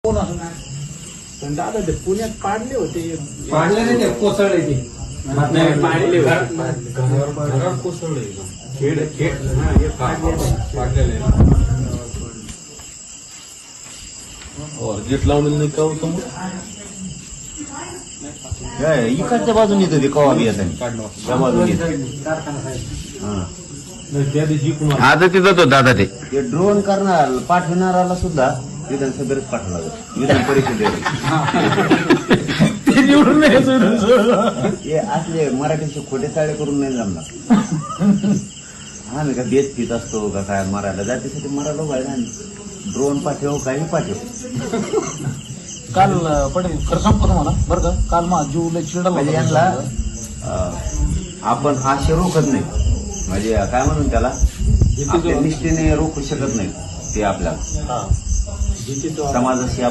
कोण असं पण दादा ते पुण्यात पाडले होते. पाडले नाही ते कोसळले ते नाही, पाडले घरात कोसळले. खेड पाडलेले गेट लावलेलं नाही का हो समोर? इकडच्या बाजून येतो ते कवा बी येतात त्या बाजून येत त्या दिवशी कोण आता तिथं तो दादा ते ड्रोन करणार पाठवणाराला सुद्धा विधानसभेत पाठवला जातो विधान परिषदेत ते निवडून नाही हे असले मराठीचे खोटे चाळे करून नाही जमणार. आम्ही का बेत पित असतो का काय मरायला जातीसाठी मरायला पाहिजे आम्ही ड्रोन पाठव काही पाठव. काल पटेल खरं सांगतो तुम्हाला बरं का, काल माझा जीव लय चिडला म्हणजे यांना आपण आशे रोखत नाही, म्हणजे काय म्हणून त्याला आपल्या निष्ठेने रोखू शकत नाही ते आपल्याला समाजाशी